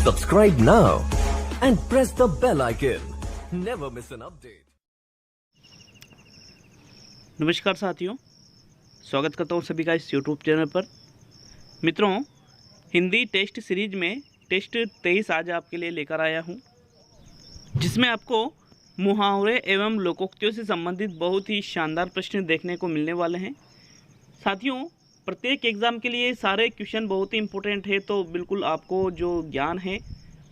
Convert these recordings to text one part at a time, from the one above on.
Subscribe now and press the bell icon. Never miss an update. नमस्कार साथियों, स्वागत करता हूं सभी का इस YouTube चैनल पर। मित्रों, हिंदी टेस्ट सीरीज में टेस्ट 23 आज आपके लिए लेकर आया हूं, जिसमें आपको मुहावरे एवं लोकोक्तियों से संबंधित बहुत ही शानदार प्रश्न देखने को मिलने वाले हैं। साथियों, प्रत्येक एग्ज़ाम के लिए सारे क्वेश्चन बहुत ही इम्पोर्टेंट है, तो बिल्कुल आपको जो ज्ञान है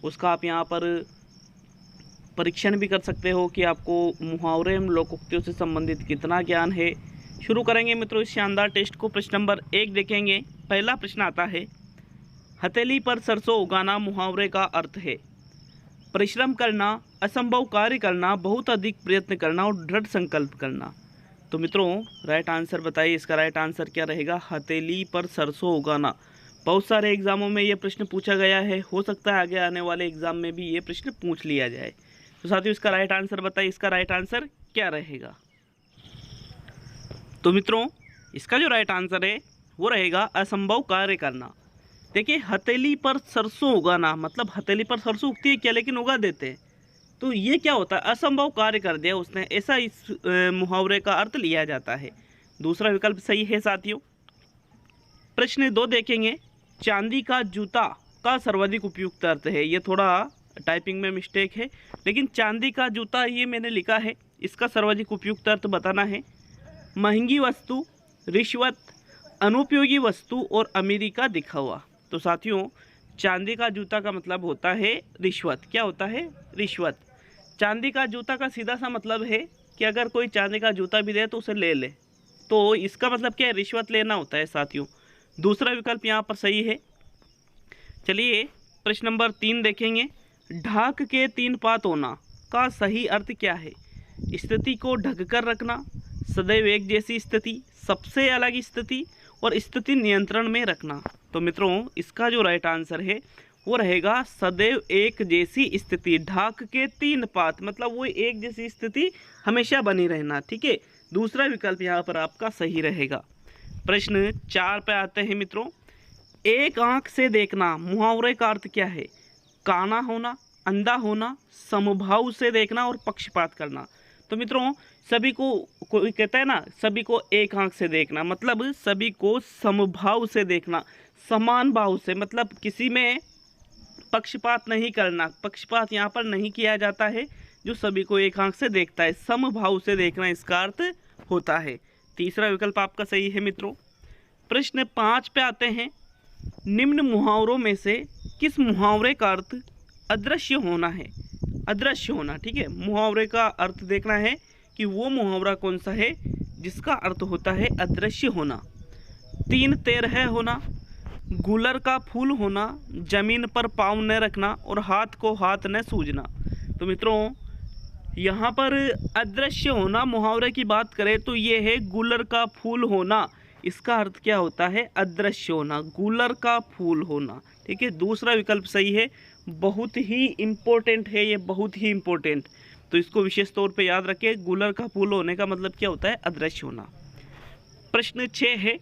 उसका आप यहाँ पर परीक्षण भी कर सकते हो कि आपको मुहावरे एवं लोकोक्तियों से संबंधित कितना ज्ञान है। शुरू करेंगे मित्रों इस शानदार टेस्ट को। प्रश्न नंबर 1 देखेंगे। पहला प्रश्न आता है, हथेली पर सरसों उगाना मुहावरे का अर्थ है परिश्रम करना, असंभव कार्य करना, बहुत अधिक प्रयत्न करना और दृढ़ संकल्प करना। तो मित्रों राइट आंसर बताइए, इसका राइट आंसर क्या रहेगा? हथेली पर सरसों उगाना। बहुत सारे एग्जामों में ये प्रश्न पूछा गया है, हो सकता है आगे आने वाले एग्जाम में भी ये प्रश्न पूछ लिया जाए। तो साथियों इसका राइट आंसर बताइए, इसका राइट आंसर क्या रहेगा? तो मित्रों इसका जो राइट आंसर है वो रहेगा असंभव कार्य करना। देखिए, हथेली पर सरसों उगाना मतलब हथेली पर सरसों उगती है क्या, लेकिन उगा देते हैं, तो ये क्या होता है? असंभव कार्य कर दिया उसने, ऐसा इस मुहावरे का अर्थ लिया जाता है। दूसरा विकल्प सही है साथियों। प्रश्न 2 देखेंगे। चांदी का जूता का सर्वाधिक उपयुक्त अर्थ है। ये थोड़ा टाइपिंग में मिस्टेक है, लेकिन चांदी का जूता ये मैंने लिखा है, इसका सर्वाधिक उपयुक्त अर्थ बताना है। महंगी वस्तु, रिश्वत, अनुपयोगी वस्तु और अमीरी का दिखावा। तो साथियों चांदी का जूता का मतलब होता है रिश्वत। क्या होता है? रिश्वत। चांदी का जूता का सीधा सा मतलब है कि अगर कोई चांदी का जूता भी दे तो उसे ले ले, तो इसका मतलब क्या है? रिश्वत लेना होता है साथियों। दूसरा विकल्प यहाँ पर सही है। चलिए प्रश्न नंबर 3 देखेंगे। ढाक के 3 पात होना का सही अर्थ क्या है? स्थिति को ढक कर रखना, सदैव एक जैसी स्थिति, सबसे अलग स्थिति और स्थिति नियंत्रण में रखना। तो मित्रों इसका जो राइट आंसर है वो रहेगा सदैव एक जैसी स्थिति। ढाक के 3 पात मतलब वो एक जैसी स्थिति हमेशा बनी रहना। ठीक है, दूसरा विकल्प यहाँ पर आपका सही रहेगा। प्रश्न 4 पे आते हैं मित्रों। एक आंख से देखना मुहावरे का अर्थ क्या है? काना होना, अंधा होना, समभाव से देखना और पक्षपात करना। तो मित्रों सभी को कोई कहता है ना, सभी को एक आंख से देखना मतलब सभी को समभाव से देखना, समान भाव से, मतलब किसी में पक्षपात नहीं करना। पक्षपात यहाँ पर नहीं किया जाता है, जो सभी को एक आंख से देखता है, समभाव से देखना इसका अर्थ होता है। तीसरा विकल्प आपका सही है मित्रों। प्रश्न 5 पे आते हैं। निम्न मुहावरों में से किस मुहावरे का अर्थ अदृश्य होना है? अदृश्य होना। ठीक है, मुहावरे का अर्थ देखना है कि वो मुहावरा कौन सा है जिसका अर्थ होता है अदृश्य होना। 3 तेरह होना, गुलर का फूल होना, जमीन पर पाँव न रखना और हाथ को हाथ न सूझना। तो मित्रों यहाँ पर अदृश्य होना मुहावरे की बात करें तो ये है गुलर का फूल होना। इसका अर्थ क्या होता है? अदृश्य होना, गुलर का फूल होना। ठीक है, दूसरा विकल्प सही है। बहुत ही इम्पोर्टेंट है ये, बहुत ही इम्पोर्टेंट, तो इसको विशेष तौर पे याद रखिए। गुलर का फूल होने का मतलब क्या होता है? अदृश्य होना। प्रश्न 6 है।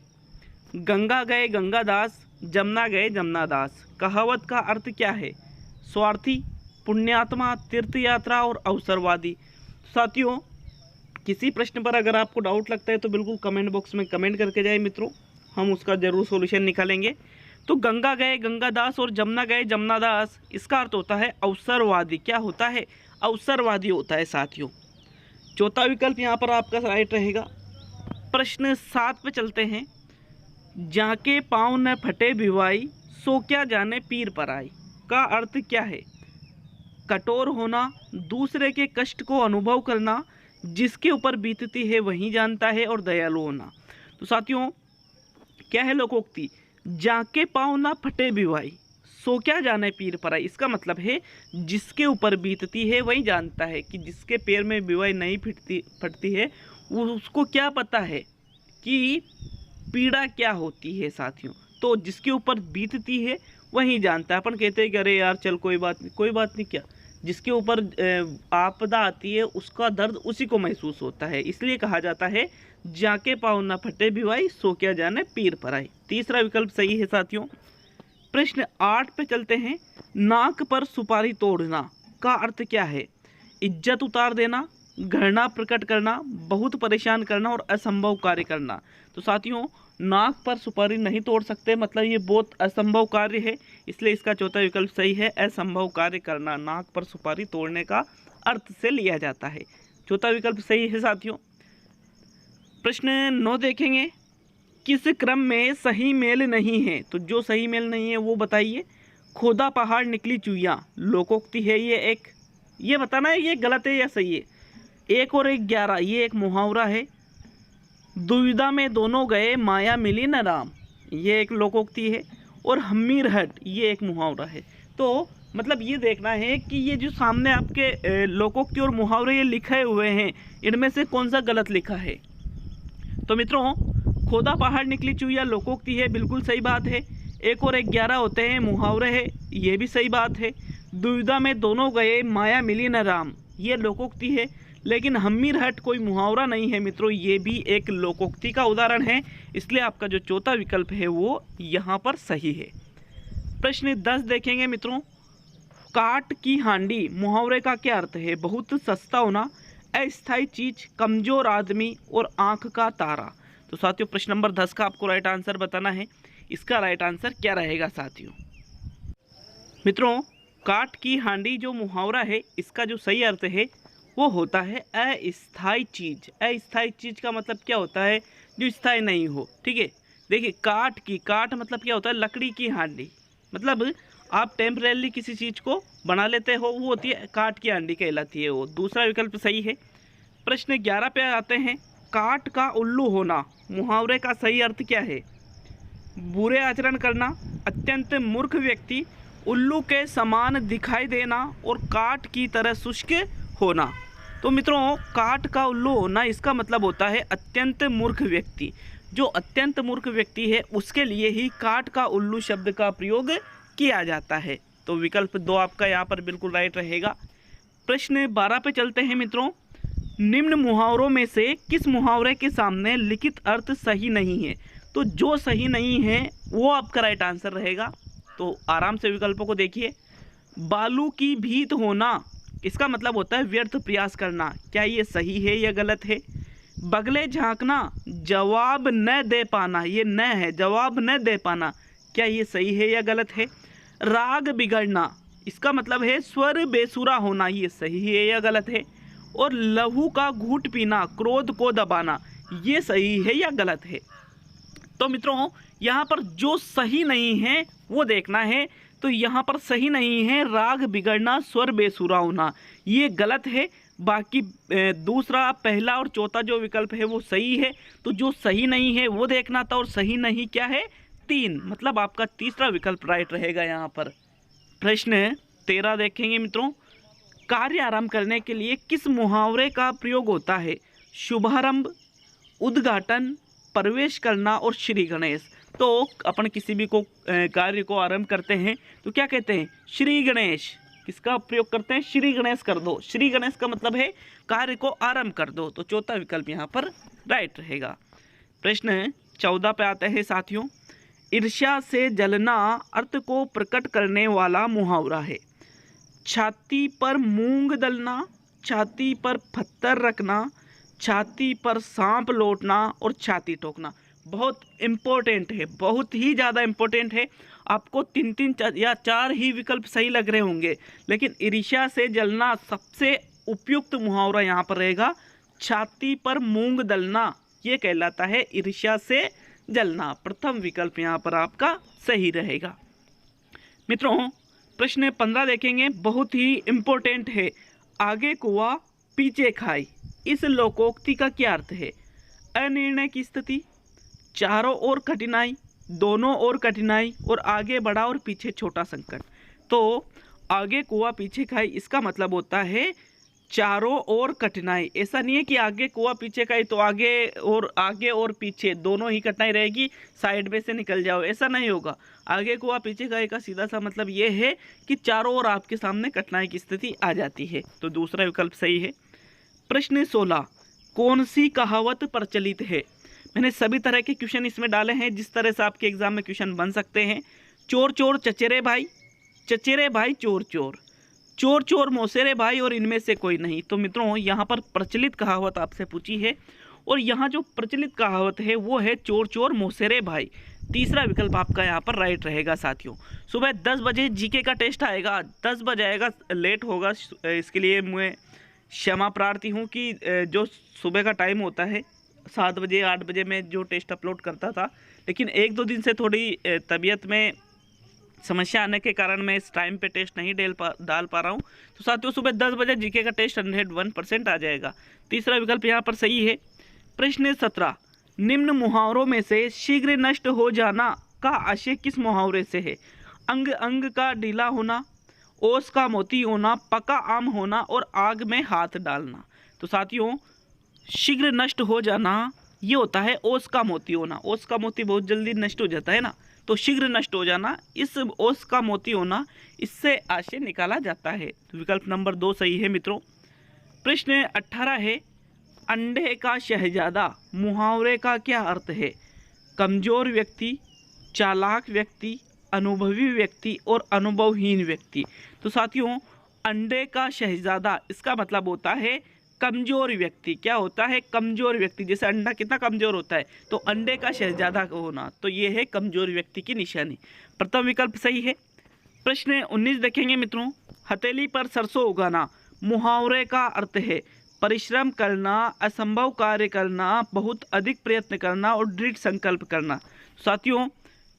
गंगा गए गंगादास, जमुना गए जमुनादास। कहावत का अर्थ क्या है? स्वार्थी, पुण्यात्मा, तीर्थ यात्रा और अवसरवादी। साथियों किसी प्रश्न पर अगर आपको डाउट लगता है तो बिल्कुल कमेंट बॉक्स में कमेंट करके जाए मित्रों, हम उसका जरूर सॉल्यूशन निकालेंगे। तो गंगा गए गंगादास और जमुना गए जमुनादास, इसका अर्थ होता है अवसरवादी। क्या होता है? अवसरवादी होता है साथियों। चौथा विकल्प यहाँ पर आपका राइट रहेगा। प्रश्न 7 पे चलते हैं। जाके पाँव न फटे भिवाई, सो क्या जाने पीर पर आई। का अर्थ क्या है? कठोर होना, दूसरे के कष्ट को अनुभव करना, जिसके ऊपर बीतती है वही जानता है और दयालु होना। तो साथियों क्या है लोकोक्ति? जाके पाँव ना फटे भिवाई, सो क्या जाने पीर पर आई। इसका मतलब है जिसके ऊपर बीतती है वही जानता है, कि जिसके पैर में भिवाई नहीं फटती है वो उसको क्या पता है कि पीड़ा क्या होती है साथियों। तो जिसके ऊपर बीतती है वही जानता है। अपन कहते हैं कि अरे यार चल कोई बात नहीं, कोई बात नहीं क्या, जिसके ऊपर आपदा आती है उसका दर्द उसी को महसूस होता है, इसलिए कहा जाता है जाके पाँव ना फटे भिवाई, सो क्या जाने पीर पर आई। तीसरा विकल्प सही है साथियों। प्रश्न 8 पे चलते हैं। नाक पर सुपारी तोड़ना का अर्थ क्या है? इज्जत उतार देना, घृणा प्रकट करना, बहुत परेशान करना और असंभव कार्य करना। तो साथियों, नाक पर सुपारी नहीं तोड़ सकते, मतलब ये बहुत असंभव कार्य है, इसलिए इसका चौथा विकल्प सही है। असंभव कार्य करना नाक पर सुपारी तोड़ने का अर्थ से लिया जाता है। चौथा विकल्प सही है साथियों। प्रश्न 9 देखेंगे। किस क्रम में सही मेल नहीं है? तो जो सही मेल नहीं है वो बताइए। खोदा पहाड़ निकली चुईया लोकोक्ति है ये एक, ये बताना है ये गलत है या सही है। 1 और 1 11 ये एक मुहावरा है। दुविधा में दोनों गए माया मिली न राम, ये एक लोकोक्ति है। और हमीर हट ये एक मुहावरा है। तो मतलब ये देखना है कि ये जो सामने आपके लोकोक्ति और मुहावरे ये लिखे हुए हैं, इनमें से कौन सा गलत लिखा है। तो मित्रों, खोदा पहाड़ निकली चुईया लोकोक्ति है, बिल्कुल सही बात है। 1 और 1 11 होते हैं मुहावरे है, ये भी सही बात है। दुविधा में दोनों गए माया मिली न राम, ये लोकोक्ति है। लेकिन हमीर हट कोई मुहावरा नहीं है मित्रों, ये भी एक लोकोक्ति का उदाहरण है, इसलिए आपका जो चौथा विकल्प है वो यहाँ पर सही है। प्रश्न 10 देखेंगे मित्रों। काट की हांडी मुहावरे का क्या अर्थ है? बहुत सस्ता होना, अस्थायी चीज, कमजोर आदमी और आंख का तारा। तो साथियों, प्रश्न नंबर 10 का आपको राइट आंसर बताना है। इसका राइट आंसर क्या रहेगा साथियों? मित्रों, काट की हांडी जो मुहावरा है, इसका जो सही अर्थ है वो होता है अस्थायी चीज। अस्थायी चीज का मतलब क्या होता है? जो स्थायी नहीं हो। ठीक है, देखिए काट मतलब क्या होता है? लकड़ी की हांडी, मतलब आप टेम्परेली किसी चीज को बना लेते हो, वो होती है काट की हांडी कहलाती है वो। दूसरा विकल्प सही है। प्रश्न 11 पे आते हैं। काट का उल्लू होना मुहावरे का सही अर्थ क्या है? बुरे आचरण करना, अत्यंत मूर्ख व्यक्ति, उल्लू के समान दिखाई देना और काट की तरह शुष्क होना। तो मित्रों, काट का उल्लू होना इसका मतलब होता है अत्यंत मूर्ख व्यक्ति। जो अत्यंत मूर्ख व्यक्ति है उसके लिए ही काट का उल्लू शब्द का प्रयोग किया जाता है। तो विकल्प 2 आपका यहाँ पर बिल्कुल राइट रहेगा। प्रश्न 12 पे चलते हैं मित्रों। निम्न मुहावरों में से किस मुहावरे के सामने लिखित अर्थ सही नहीं है? तो जो सही नहीं है वो आपका राइट आंसर रहेगा। तो आराम से विकल्पों को देखिए। बालू की भीत होना, इसका मतलब होता है व्यर्थ प्रयास करना, क्या ये सही है या गलत है? बगले झांकना, जवाब न दे पाना, ये न है, जवाब न दे पाना, क्या ये सही है या गलत है? राग बिगड़ना, इसका मतलब है स्वर बेसुरा होना, ये सही है या गलत है? और लहू का घूंट पीना, क्रोध को दबाना, ये सही है या गलत है? तो मित्रों, यहाँ पर जो सही नहीं है वो देखना है। तो यहाँ पर सही नहीं है राग बिगड़ना, स्वर बेसुरा होना, ये गलत है। बाकी दूसरा, पहला और चौथा जो विकल्प है वो सही है। तो जो सही नहीं है वो देखना था, और सही नहीं क्या है? 3, मतलब आपका तीसरा विकल्प राइट रहेगा यहाँ पर। प्रश्न 13 देखेंगे मित्रों। कार्य आरंभ करने के लिए किस मुहावरे का प्रयोग होता है? शुभारंभ, उद्घाटन, प्रवेश करना और श्री गणेश। तो अपन किसी भी को कार्य को आरंभ करते हैं तो क्या कहते हैं? श्री गणेश। किसका प्रयोग करते हैं? श्री गणेश कर दो। श्री गणेश का मतलब है कार्य को आरंभ कर दो। तो चौथा विकल्प यहाँ पर राइट रहेगा। प्रश्न 14 पे आते हैं साथियों। ईर्ष्या से जलना अर्थ को प्रकट करने वाला मुहावरा है। छाती पर मूंग दलना, छाती पर पत्थर रखना, छाती पर सांप लौटना और छाती ठोकना। बहुत इम्पोर्टेंट है, बहुत ही ज़्यादा इम्पोर्टेंट है। आपको 3 या 4 ही विकल्प सही लग रहे होंगे, लेकिन ईर्ष्या से जलना सबसे उपयुक्त मुहावरा यहाँ पर रहेगा। छाती पर मूंग दलना ये कहलाता है ईर्ष्या से जलना। प्रथम विकल्प यहाँ पर आपका सही रहेगा। मित्रों, प्रश्न 15 देखेंगे, बहुत ही इम्पोर्टेंट है। आगे कुआ पीछे खाई, इस लोकोक्ति का क्या अर्थ है? अनिर्णय की स्थिति, चारों ओर कठिनाई, दोनों ओर कठिनाई और आगे बड़ा और पीछे छोटा संकट। तो आगे कुआ पीछे खाई इसका मतलब होता है चारों ओर कठिनाई। ऐसा नहीं है कि आगे कुआ पीछे खाई तो आगे और पीछे दोनों ही कठिनाई रहेगी, साइड में से निकल जाओ, ऐसा नहीं होगा। आगे कुआ पीछे खाई का सीधा सा मतलब ये है कि चारों ओर आपके सामने कठिनाई की स्थिति आ जाती है। तो दूसरा विकल्प सही है। प्रश्न 16, कौन सी कहावत प्रचलित है? मैंने सभी तरह के क्वेश्चन इसमें डाले हैं जिस तरह से आपके एग्जाम में क्वेश्चन बन सकते हैं। चोर चोर चचेरे भाई, चचेरे भाई चोर चोर, चोर चोर मौसेरे भाई और इनमें से कोई नहीं। तो मित्रों यहाँ पर प्रचलित कहावत आपसे पूछी है और यहाँ जो प्रचलित कहावत है वो है चोर चोर मौसेरे भाई। तीसरा विकल्प आपका यहाँ पर राइट रहेगा साथियों। सुबह 10 बजे जीके का टेस्ट आएगा, 10 बजे आएगा, लेट होगा, इसके लिए मैं क्षमा प्रार्थी हूँ कि जो सुबह का टाइम होता है 7 बजे 8 बजे में जो टेस्ट अपलोड करता था, लेकिन 1-2 दिन से थोड़ी तबीयत में समस्या आने के कारण मैं इस टाइम पे टेस्ट नहीं डाल पा रहा हूँ। तो साथियों सुबह 10 बजे जीके का टेस्ट 101% आ जाएगा। तीसरा विकल्प यहाँ पर सही है। प्रश्न 17, निम्न मुहावरों में से शीघ्र नष्ट हो जाना का आशय किस मुहावरे से है? अंग अंग का ढीला होना, ओस का मोती होना, पका आम होना और आग में हाथ डालना। तो साथियों शीघ्र नष्ट हो जाना ये होता है ओस का मोती होना। ओस का मोती बहुत जल्दी नष्ट हो जाता है ना, तो शीघ्र नष्ट हो जाना, इस ओस का मोती होना, इससे आशय निकाला जाता है। तो विकल्प नंबर 2 सही है मित्रों। प्रश्न 18 है, अंडे का शहजादा मुहावरे का क्या अर्थ है? कमजोर व्यक्ति, चालाक व्यक्ति, अनुभवी व्यक्ति और अनुभवहीन व्यक्ति। तो साथियों अंडे का शहजादा इसका मतलब होता है कमजोर व्यक्ति। क्या होता है? कमजोर व्यक्ति। जैसे अंडा कितना कमजोर होता है, तो अंडे का शहजादा होना, तो ये है कमजोर व्यक्ति की निशानी। प्रथम विकल्प सही है। प्रश्न 19 देखेंगे मित्रों, हथेली पर सरसों उगाना मुहावरे का अर्थ है परिश्रम करना, असंभव कार्य करना, बहुत अधिक प्रयत्न करना और दृढ़ संकल्प करना। साथियों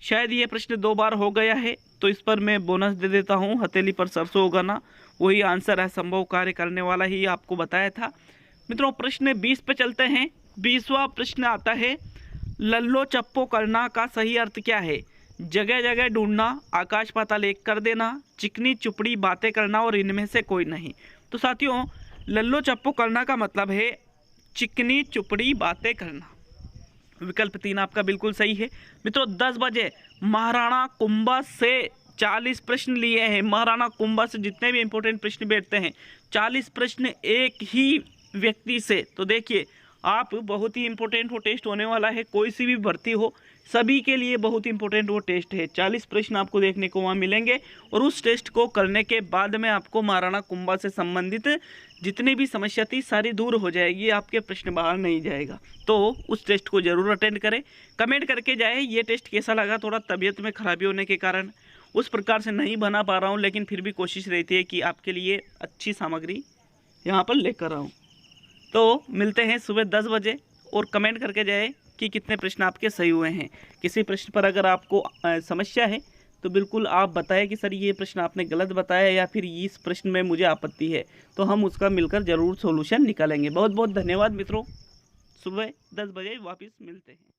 शायद ये प्रश्न 2 बार हो गया है, तो इस पर मैं बोनस दे देता हूँ। हथेली पर सरसों उगाना वही आंसर है, संभव कार्य करने वाला ही आपको बताया था। मित्रों प्रश्न 20 पे चलते हैं। 20वां प्रश्न आता है, लल्लो चप्पो करना का सही अर्थ क्या है? जगह जगह ढूंढना, आकाश पाताल एक कर देना, चिकनी चुपड़ी बातें करना और इनमें से कोई नहीं। तो साथियों लल्लो चप्पो करना का मतलब है चिकनी चुपड़ी बातें करना। विकल्प 3 आपका बिल्कुल सही है। मित्रों 10 बजे महाराणा कुंभा से 40 प्रश्न लिए हैं। महाराणा कुंभा से जितने भी इंपॉर्टेंट प्रश्न बैठते हैं 40 प्रश्न एक ही व्यक्ति से। तो देखिए आप बहुत ही इंपॉर्टेंट वो टेस्ट होने वाला है। कोई सी भी भर्ती हो सभी के लिए बहुत इंपॉर्टेंट वो टेस्ट है। 40 प्रश्न आपको देखने को वहाँ मिलेंगे और उस टेस्ट को करने के बाद में आपको महाराणा कुंभा से संबंधित जितनी भी समस्या थी सारी दूर हो जाएगी, आपके प्रश्न बाहर नहीं जाएगा। तो उस टेस्ट को जरूर अटेंड करें, कमेंट करके जाए ये टेस्ट कैसा लगा। थोड़ा तबीयत में खराबी होने के कारण उस प्रकार से नहीं बना पा रहा हूँ, लेकिन फिर भी कोशिश रहती है कि आपके लिए अच्छी सामग्री यहाँ पर लेकर आऊँ। तो मिलते हैं सुबह 10 बजे और कमेंट करके जाए कि कितने प्रश्न आपके सही हुए हैं। किसी प्रश्न पर अगर आपको समस्या है तो बिल्कुल आप बताएं कि सर ये प्रश्न आपने गलत बताया या फिर इस प्रश्न में मुझे आपत्ति है, तो हम उसका मिलकर ज़रूर सॉल्यूशन निकालेंगे। बहुत बहुत धन्यवाद मित्रों। सुबह 10 बजे वापस मिलते हैं।